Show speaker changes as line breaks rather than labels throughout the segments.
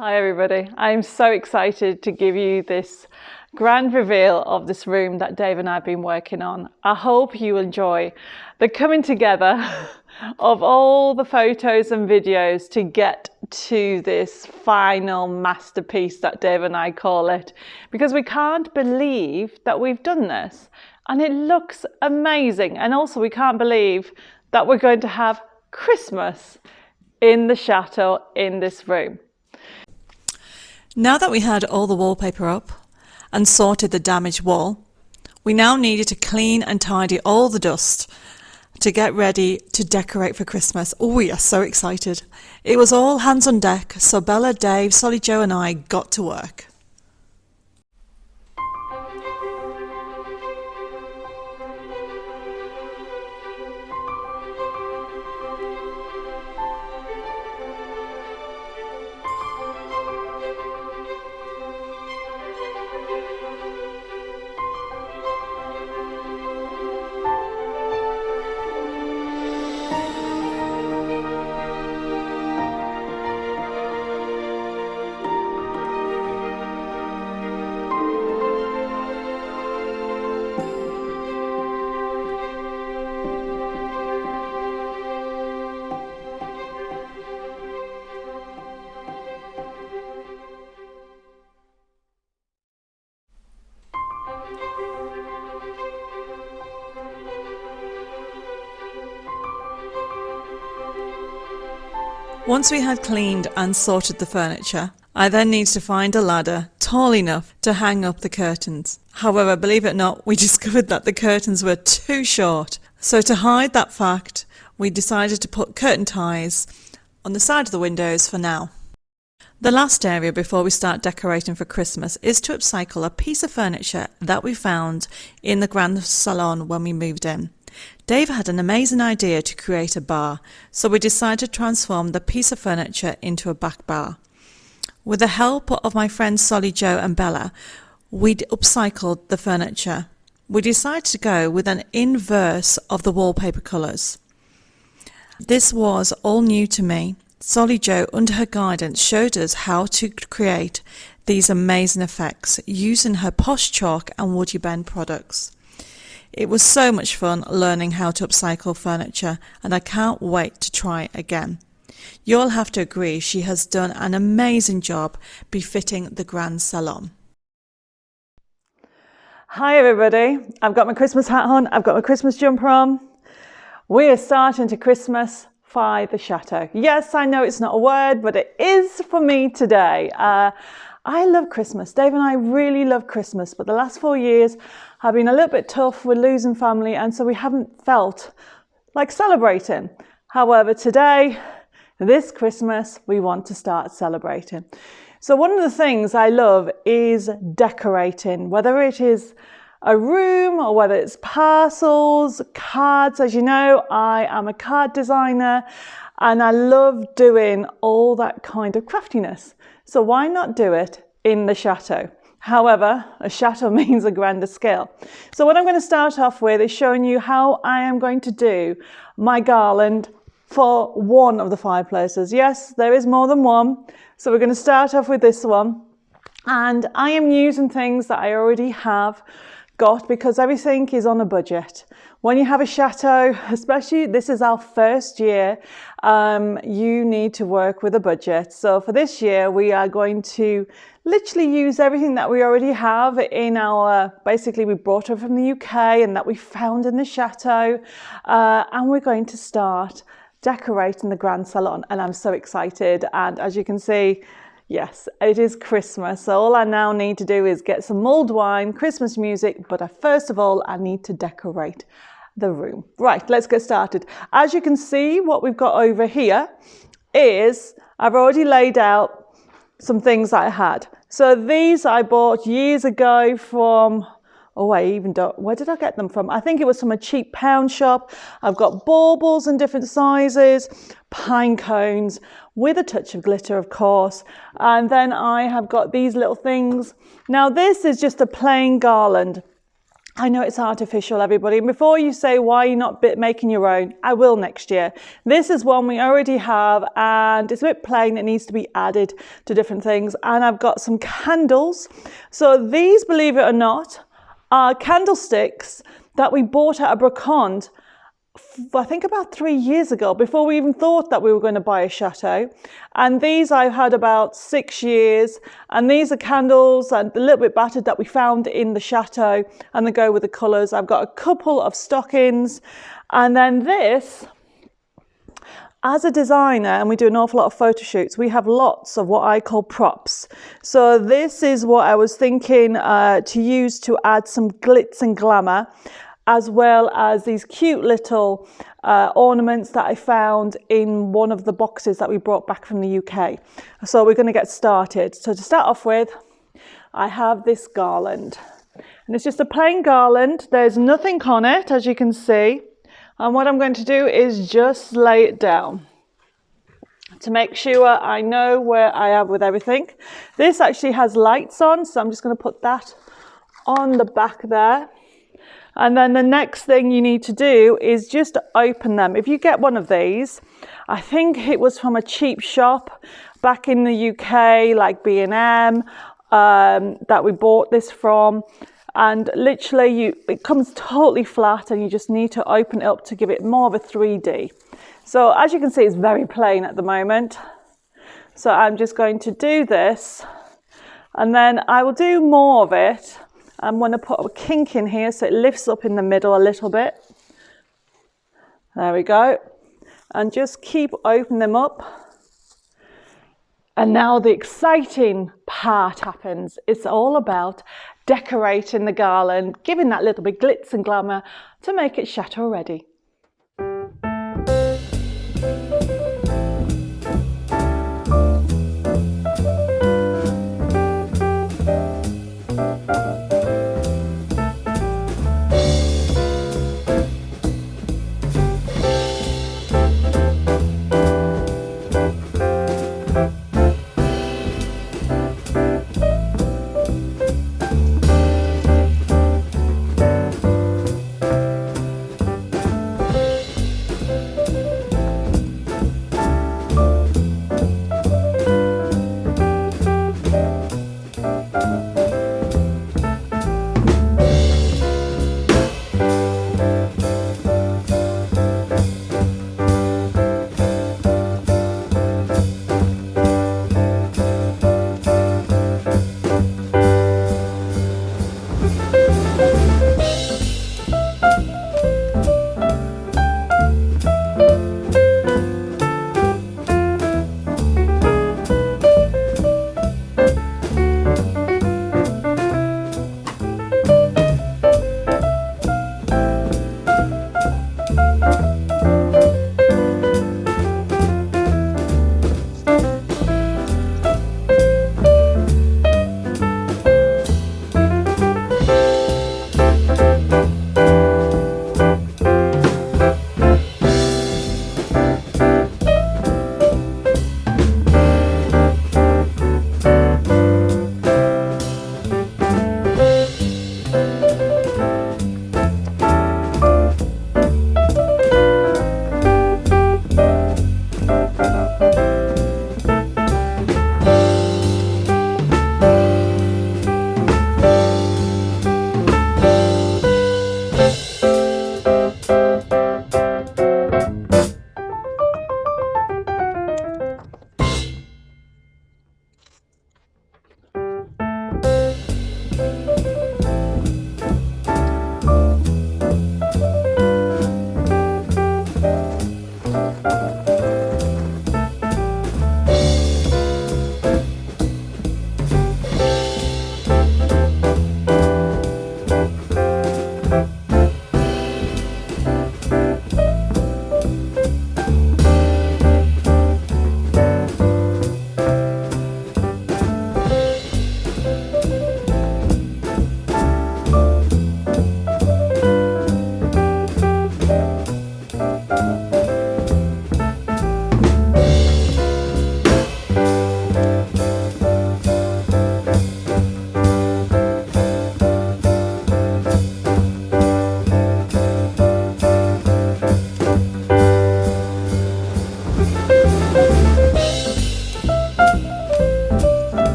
Hi everybody, I'm so excited to give you this grand reveal of this room that Dave and I have been working on. I hope you enjoy the coming together of all the photos and videos to get to this final masterpiece that Dave and I call it, because we can't believe that we've done this and it looks amazing, and also we can't believe that we're going to have Christmas in the chateau in this room.
Now that we had all the wallpaper up and sorted the damaged wall, we now needed to clean and tidy all the dust to get ready to decorate for Christmas. Oh, we are so excited. It was all hands on deck, so Bella, Dave, Solly Joe and I got to work. Once we had cleaned and sorted the furniture, I then needed to find a ladder tall enough to hang up the curtains. However, believe it or not, we discovered that the curtains were too short. So to hide that fact, we decided to put curtain ties on the side of the windows for now. The last area before we start decorating for Christmas is to upcycle a piece of furniture that we found in the Grand Salon when we moved in. Dave had an amazing idea to create a bar, so we decided to transform the piece of furniture into a back bar. With the help of my friends Solly Joe and Bella, we'd upcycled the furniture. We decided to go with an inverse of the wallpaper colours. This was all new to me. Solly Joe, under her guidance, showed us how to create these amazing effects using her Posh Chalk and Woody Bend products. It was so much fun learning how to upcycle furniture, and I can't wait to try again. You'll have to agree she has done an amazing job befitting the Grand Salon.
Hi everybody, I've got my Christmas hat on, I've got my Christmas jumper on. We are starting to Christmas by the chateau. Yes, I know it's not a word, but it is for me today. I love Christmas. Dave and I really love Christmas, but the last 4 years have been a little bit tough with losing family, and so we haven't felt like celebrating. However, today, this Christmas, we want to start celebrating. So one of the things I love is decorating, whether it is a room or whether it's parcels, cards. As you know, I am a card designer and I love doing all that kind of craftiness. So why not do it in the chateau? However, a chateau means a grander scale. So what I'm going to start off with is showing you how I am going to do my garland for one of the fireplaces. Yes, there is more than one. So we're going to start off with this one. And I am using things that I already have got because everything is on a budget. When you have a chateau, especially this is our first year, you need to work with a budget. So for this year, we are going to literally use everything that we already have in our, basically we brought it from the UK and that we found in the chateau. And we're going to start decorating the Grand Salon. And I'm so excited. And as you can see, yes, it is Christmas. So all I now need to do is get some mulled wine, Christmas music, but first of all, I need to decorate the room. Right, let's get started. As you can see, what we've got over here is, I've already laid out some things that I had. So these I bought years ago from, oh, I even don't, where did I get them from? I think it was from a cheap pound shop. I've got baubles in different sizes, pine cones with a touch of glitter, of course. And then I have got these little things. Now this is just a plain garland. I know it's artificial, everybody. And before you say, why are you not making your own? I will next year. This is one we already have, and it's a bit plain. It needs to be added to different things. And I've got some candles. So these, believe it or not, are candlesticks that we bought at a brocante, I think about 3 years ago, before we even thought that we were going to buy a chateau. And these I've had about 6 years, and these are candles and a little bit battered that we found in the chateau, and they go with the colours. I've got a couple of stockings, and then this, as a designer, and we do an awful lot of photo shoots, we have lots of what I call props. So this is what I was thinking to use to add some glitz and glamour, as well as these cute little ornaments that I found in one of the boxes that we brought back from the UK. So we're going to get started. So to start off with, I have this garland. And it's just a plain garland. There's nothing on it, as you can see. And what I'm going to do is just lay it down to make sure I know where I am with everything. This actually has lights on, so I'm just going to put that on the back there. And then the next thing you need to do is just open them. If you get one of these, I think it was from a cheap shop back in the UK, like B&M, that we bought this from. And literally it comes totally flat, and you just need to open it up to give it more of a 3D. So as you can see, it's very plain at the moment. So I'm just going to do this, and then I will do more of it. I'm going to put a kink in here so it lifts up in the middle a little bit. There we go. And just keep opening them up. And now the exciting part happens. It's all about decorating the garland, giving that little bit glitz and glamour to make it chateau ready.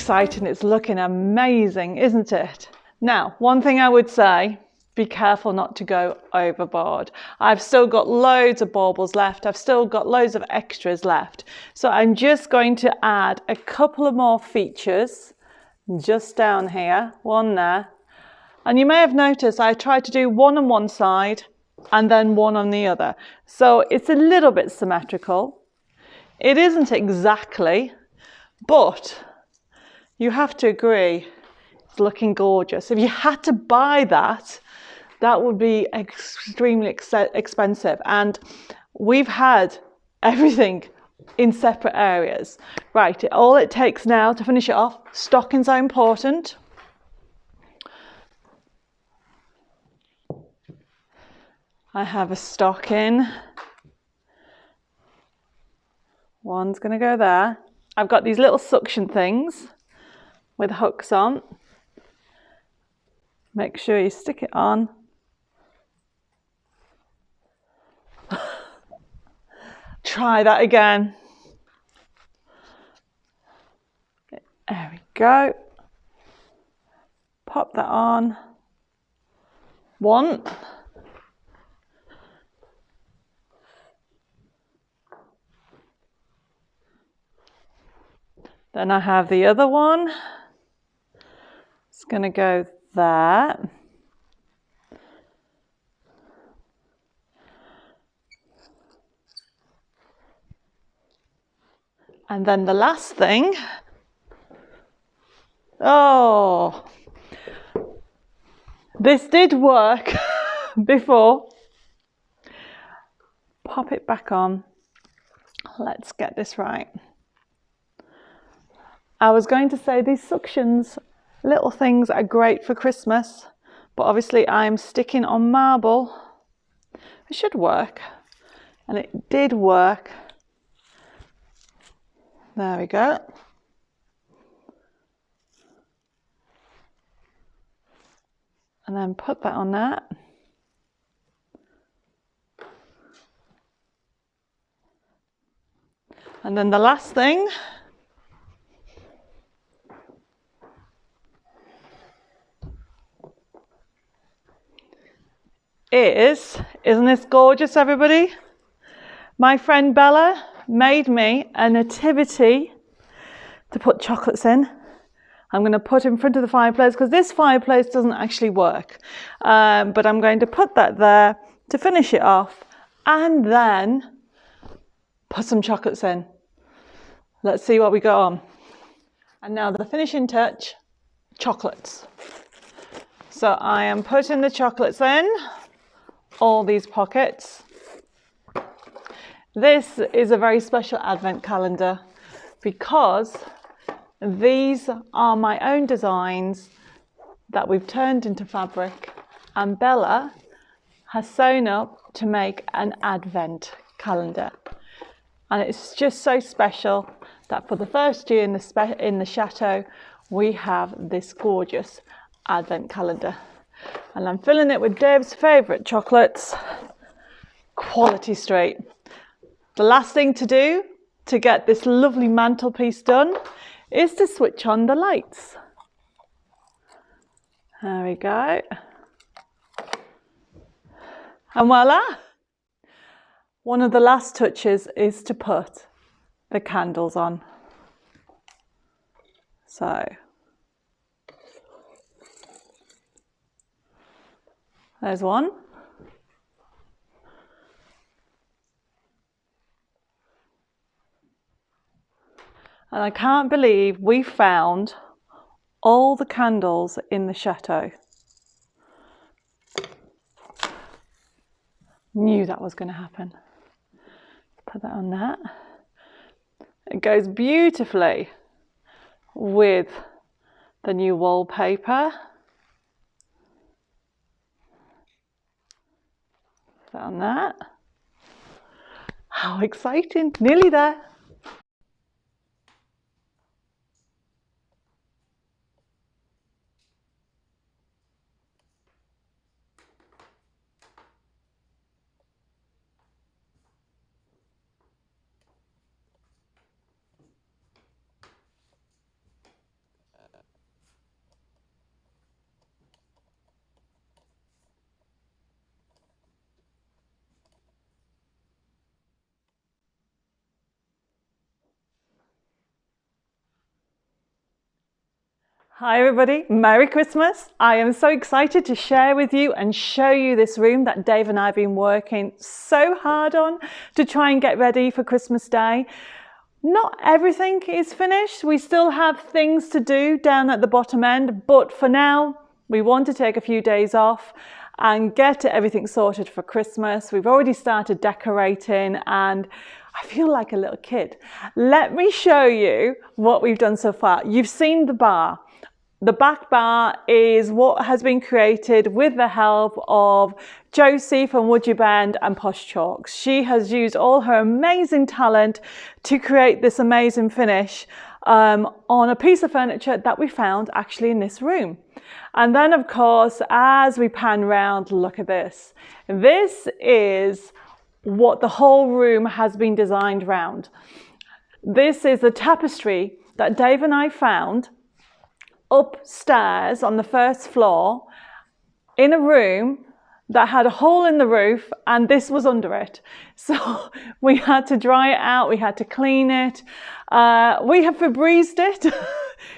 exciting. It's looking amazing, isn't it? Now, one thing I would say, be careful not to go overboard. I've still got loads of baubles left. I've still got loads of extras left. So I'm just going to add a couple of more features just down here, one there. And you may have noticed I tried to do one on one side and then one on the other. So it's a little bit symmetrical. It isn't exactly, but you have to agree, it's looking gorgeous. If you had to buy that, that would be extremely expensive. And we've had everything in separate areas. Right, all it takes now to finish it off, stockings are important. I have a stocking. One's going to go there. I've got these little suction things with hooks on. Make sure you stick it on. Try that again. There we go. Pop that on. One. Then I have the other one. It's going to go there. And then the last thing, oh, this did work before. Pop it back on. Let's get this right. I was going to say these suctions, little things are great for Christmas, but obviously I'm sticking on marble. It should work, and it did work. There we go. And then put that on that. And then the last thing isn't this gorgeous, everybody? My friend Bella made me a nativity to put chocolates in. I'm going to put in front of the fireplace because this fireplace doesn't actually work. But I'm going to put that there to finish it off and then put some chocolates in. Let's see what we got on. And now the finishing touch, chocolates. So I am putting the chocolates in all these pockets. This is a very special advent calendar because these are my own designs that we've turned into fabric, and Bella has sewn up to make an advent calendar. And it's just so special that for the first year in the chateau, we have this gorgeous advent calendar. And I'm filling it with Dave's favourite chocolates, Quality Street. The last thing to do to get this lovely mantelpiece done is to switch on the lights. There we go. And voila! One of the last touches is to put the candles on. So, there's one. And I can't believe we found all the candles in the chateau. Knew that was going to happen. Put that on that. It goes beautifully with the new wallpaper. Put that on that. How exciting! Nearly there. Hi everybody, Merry Christmas. I am so excited to share with you and show you this room that Dave and I have been working so hard on to try and get ready for Christmas Day. Not everything is finished. We still have things to do down at the bottom end, but for now, we want to take a few days off and get everything sorted for Christmas. We've already started decorating and I feel like a little kid. Let me show you what we've done so far. You've seen the bar. The back bar is what has been created with the help of Josie from Would You Bend and Posh Chalks. She has used all her amazing talent to create this amazing finish on a piece of furniture that we found actually in this room. And then of course, as we pan round, look at this. This is what the whole room has been designed round. This is a tapestry that Dave and I found upstairs on the first floor in a room that had a hole in the roof and this was under it. So we had to dry it out, we had to clean it. We have Febrezed it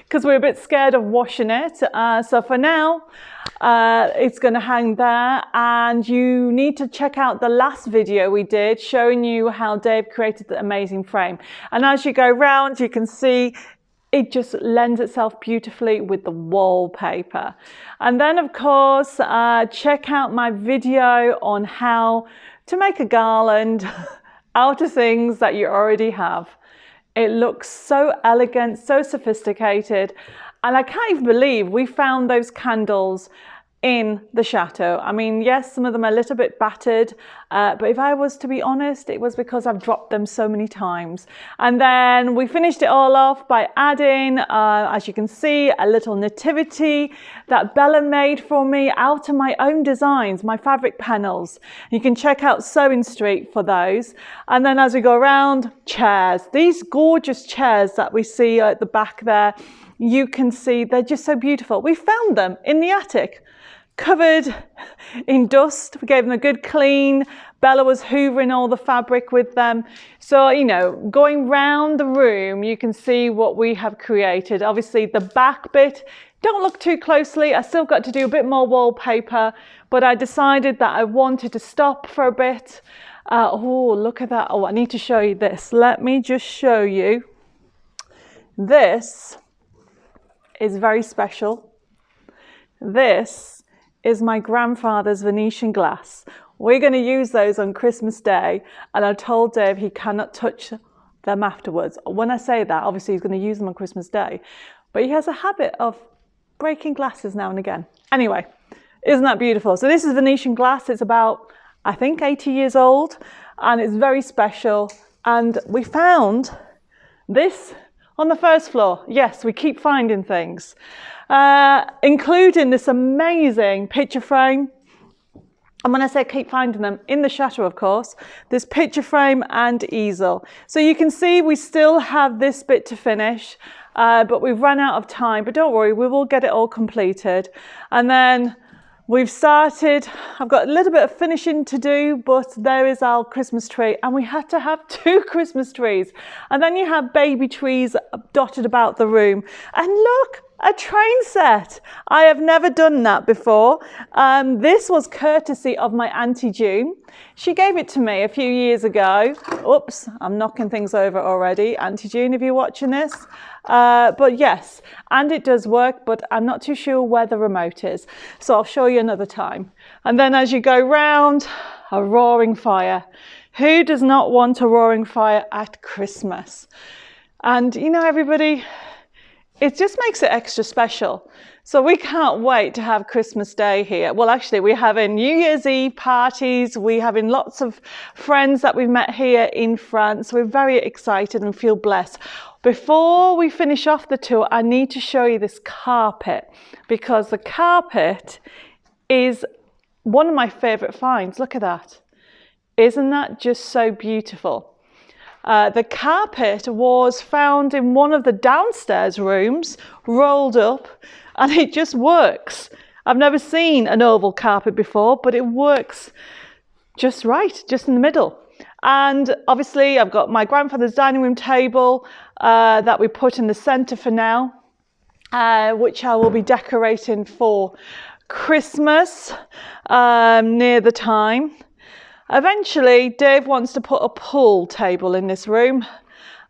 because we're a bit scared of washing it. So for now, it's going to hang there, and you need to check out the last video we did showing you how Dave created the amazing frame. And as you go round, you can see it just lends itself beautifully with the wallpaper. And then of course, check out my video on how to make a garland out of things that you already have. It looks so elegant, so sophisticated. And I can't even believe we found those candles in the chateau. I mean, yes, some of them are a little bit battered, but if I was to be honest, it was because I've dropped them so many times. And then we finished it all off by adding, as you can see, a little nativity that Bella made for me out of my own designs, my fabric panels. You can check out Sewing Street for those. And then as we go around, chairs. These gorgeous chairs that we see at the back there, you can see they're just so beautiful. We found them in the attic, covered in dust. We gave them a good clean. Bella was hoovering all the fabric with them. So, you know, going round the room, you can see what we have created. Obviously the back bit, don't look too closely. I still got to do a bit more wallpaper, but I decided that I wanted to stop for a bit. Oh, look at that. Oh, I need to show you this. Let me just show you. This is very special. This is my grandfather's Venetian glass. We're going to use those on Christmas Day, and I told Dave he cannot touch them afterwards. When I say that, obviously he's going to use them on Christmas Day, but he has a habit of breaking glasses now and again. Anyway, isn't that beautiful? So this is Venetian glass. It's about, I think, 80 years old, and it's very special. And we found this on the first floor. Yes, we keep finding things. Including this amazing picture frame. And when I say keep finding them, in the chateau, of course, this picture frame and easel. So you can see we still have this bit to finish, but we've run out of time. But don't worry, we will get it all completed. And then we've started, I've got a little bit of finishing to do, but there is our Christmas tree. And we had to have 2 Christmas trees. And then you have baby trees dotted about the room. And look, a train set. I have never done that before. This was courtesy of my Auntie June. She gave it to me a few years ago. Oops, I'm knocking things over already. Auntie June, if you're watching this. But yes, and it does work, but I'm not too sure where the remote is. So I'll show you another time. And then as you go round, a roaring fire. Who does not want a roaring fire at Christmas? And you know, everybody, it just makes it extra special. So we can't wait to have Christmas Day here. Well, actually, we're having New Year's Eve parties. We're having lots of friends that we've met here in France. We're very excited and feel blessed. Before we finish off the tour, I need to show you this carpet, because the carpet is one of my favorite finds. Look at that. Isn't that just so beautiful? The carpet was found in one of the downstairs rooms, rolled up, and it just works. I've never seen an oval carpet before, but it works just right, just in the middle. And obviously I've got my grandfather's dining room table that we put in the centre for now. which I will be decorating for Christmas near the time. Eventually, Dave wants to put a pool table in this room,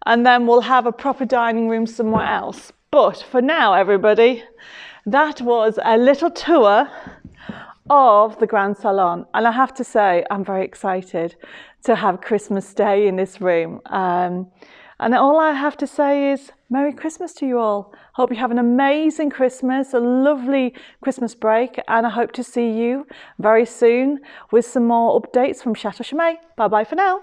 and then we'll have a proper dining room somewhere else. But for now, everybody, that was a little tour of the Grand Salon. And I have to say, I'm very excited to have Christmas Day in this room. And all I have to say is Merry Christmas to you all. Hope you have an amazing Christmas, a lovely Christmas break, and I hope to see you very soon with some more updates from Château Chomet. Bye-bye for now.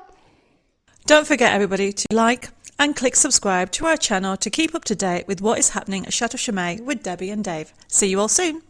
Don't forget, everybody, to like and click subscribe to our channel to keep up to date with what is happening at Château Chomet with Debbie and Dave. See you all soon.